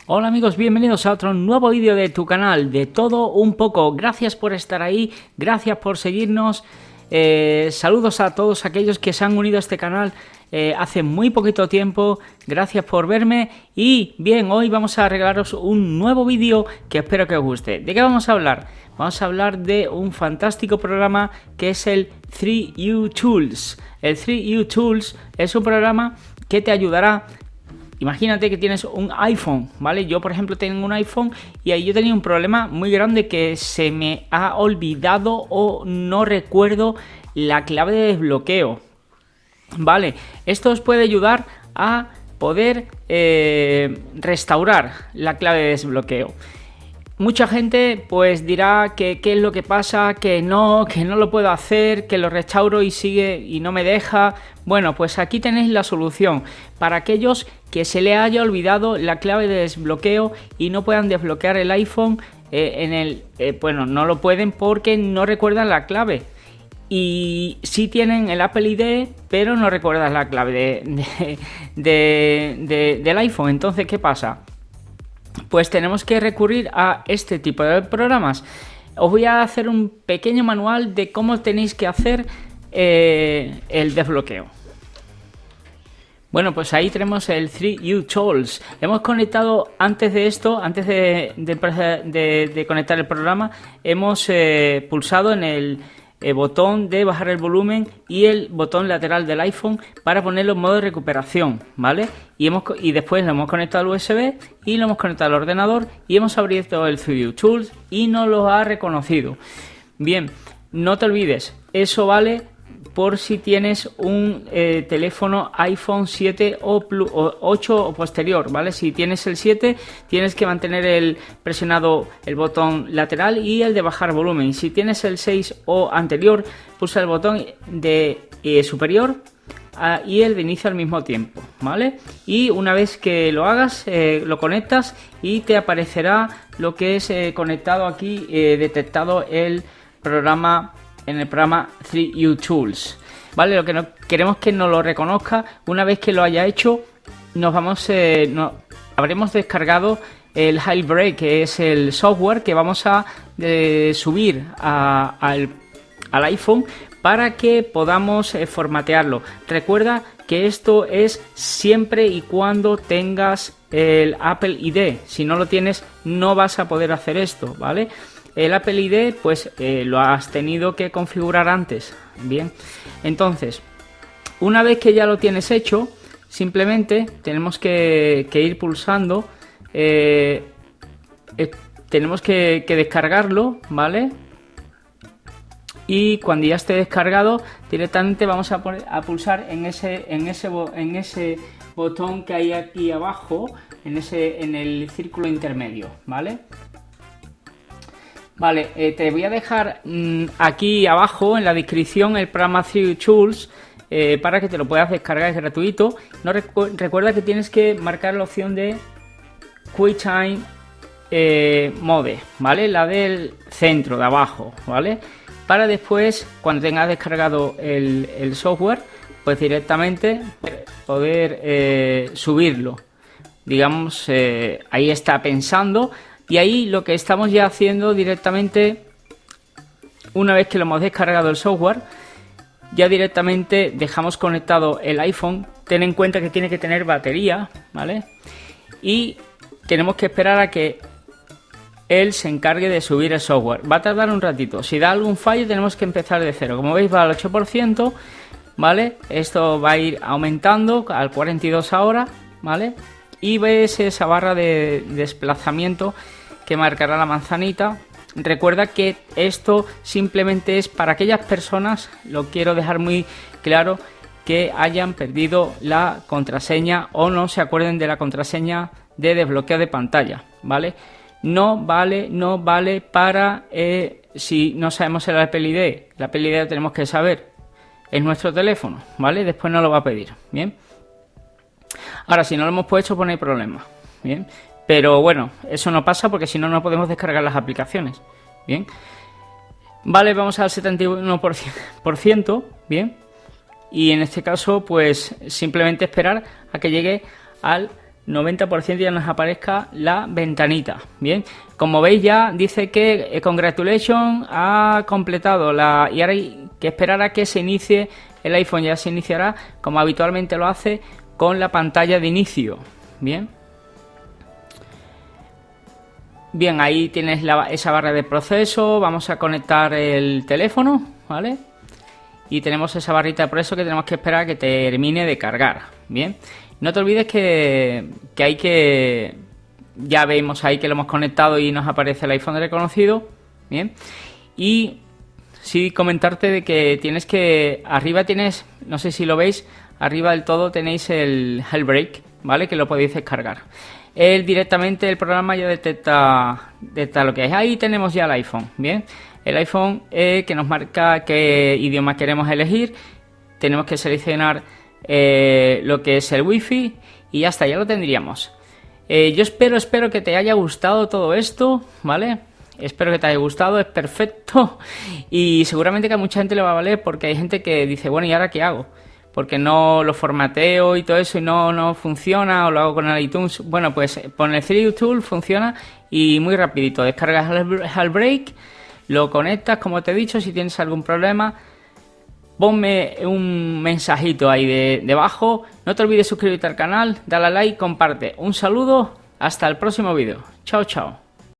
Hola amigos, bienvenidos a otro nuevo vídeo de tu canal, de todo un poco. Gracias por estar ahí, gracias por seguirnos. Saludos a todos aquellos que se han unido a este canal hace muy poquito tiempo. Gracias por verme. Y bien, hoy vamos a regalaros un nuevo vídeo que espero que os guste. ¿De qué vamos a hablar? Vamos a hablar de un fantástico programa que es el 3U Tools. El 3U Tools es un programa que te ayudará. Imagínate que tienes un iPhone, ¿vale? Yo, por ejemplo, tengo un iPhone y ahí yo tenía un problema muy grande que se me ha olvidado o no recuerdo la clave de desbloqueo, ¿vale? Esto os puede ayudar a poder restaurar la clave de desbloqueo. Mucha gente pues dirá que qué es lo que pasa, que no lo puedo hacer, que lo restauro y sigue y no me deja. Bueno, pues aquí tenéis la solución para aquellos que se le haya olvidado la clave de desbloqueo y no puedan desbloquear el iPhone bueno, no lo pueden porque no recuerdan la clave. Y sí tienen el Apple ID, pero no recuerdan la clave del iPhone. Entonces, ¿qué pasa? Pues tenemos que recurrir a este tipo de programas. Os voy a hacer un pequeño manual de cómo tenéis que hacer el desbloqueo. Bueno, pues ahí tenemos el 3U Tools. Hemos conectado antes de esto, antes de conectar el programa, hemos pulsado en el botón de bajar el volumen y el botón lateral del iPhone para ponerlo en modo de recuperación, ¿vale? Y después lo hemos conectado al USB y lo hemos conectado al ordenador y hemos abierto el 3U Tools y nos lo ha reconocido. Bien, no te olvides, eso vale por si tienes un teléfono iPhone 7 o 8 o posterior, ¿vale? Si tienes el 7, tienes que mantener presionado el botón lateral y el de bajar volumen. Y si tienes el 6 o anterior, pulsa el botón de superior y el de inicio al mismo tiempo, ¿vale? Y una vez que lo hagas, lo conectas y te aparecerá lo que es conectado aquí, detectado el programa. En el programa 3U Tools, ¿vale? Lo que no queremos que nos lo reconozca. Una vez que lo haya hecho, habremos descargado el Jailbreak, que es el software que vamos a subir al iPhone para que podamos formatearlo. Recuerda que esto es siempre y cuando tengas el Apple ID. Si no lo tienes, no vas a poder hacer esto, ¿vale? El Apple ID pues lo has tenido que configurar antes. Bien, entonces una vez que ya lo tienes hecho, simplemente tenemos que ir pulsando, tenemos que descargarlo, ¿vale? Y cuando ya esté descargado, directamente vamos a pulsar en ese botón que hay aquí abajo, en el círculo intermedio, ¿vale? Vale, te voy a dejar aquí abajo en la descripción el programa 3U Tools para que te lo puedas descargar, es gratuito. No recuerda que tienes que marcar la opción de QuickTime Mode, ¿vale? La del centro de abajo, ¿vale? Para después, cuando tengas descargado el software, pues directamente poder subirlo. Digamos, ahí está pensando. Y ahí lo que estamos ya haciendo directamente, una vez que lo hemos descargado el software, ya directamente dejamos conectado el iPhone. Ten en cuenta que tiene que tener batería, ¿vale? Y tenemos que esperar a que él se encargue de subir el software. Va a tardar un ratito. Si da algún fallo tenemos que empezar de cero. Como veis va al 8%, ¿vale? Esto va a ir aumentando al 42 ahora, ¿vale? Y ves esa barra de desplazamiento que marcará la manzanita. Recuerda que esto simplemente es para aquellas personas, lo quiero dejar muy claro, que hayan perdido la contraseña o no se acuerden de la contraseña de desbloqueo de pantalla, ¿vale? No vale para si no sabemos el Apple ID. El Apple ID lo tenemos que saber en nuestro teléfono, ¿vale? Después no lo va a pedir, ¿bien? Ahora, si no lo hemos puesto, pues no hay problema, ¿bien? Pero bueno, eso no pasa porque si no, no podemos descargar las aplicaciones, ¿bien? Vale, vamos al 71%, ¿bien? Y en este caso, pues simplemente esperar a que llegue al 90% ya nos aparezca la ventanita. Bien, como veis ya dice que congratulations, ha completado y ahora hay que esperar a que se inicie el iPhone. Ya se iniciará como habitualmente lo hace con la pantalla de inicio. Bien, ahí tienes esa barra de proceso. Vamos a conectar el teléfono, ¿vale? Y tenemos esa barrita de proceso que tenemos que esperar a que termine de cargar. Bien, no te olvides que hay que... Ya vemos ahí que lo hemos conectado y nos aparece el iPhone reconocido. Bien, y sí comentarte de que tienes que... Arriba tienes, no sé si lo veis, arriba del todo tenéis el Jailbreak, ¿vale? Que lo podéis descargar. Directamente el programa ya detecta lo que es. Ahí tenemos ya el iPhone. Bien, el iPhone que nos marca qué idioma queremos elegir. Tenemos que seleccionar lo que es el Wi-Fi y ya está, ya lo tendríamos. Yo espero que te haya gustado todo esto, ¿vale? Espero que te haya gustado, es perfecto y seguramente que a mucha gente le va a valer, porque hay gente que dice, bueno, ¿y ahora qué hago? Porque no lo formateo y todo eso y no funciona, o lo hago con el iTunes. Bueno, pues con el 3D Tool funciona y muy rapidito. Descargas el Jailbreak, lo conectas, como te he dicho. Si tienes algún problema, ponme un mensajito ahí debajo. No te olvides suscribirte al canal, dale a like, comparte. Un saludo, hasta el próximo vídeo. Chao, chao.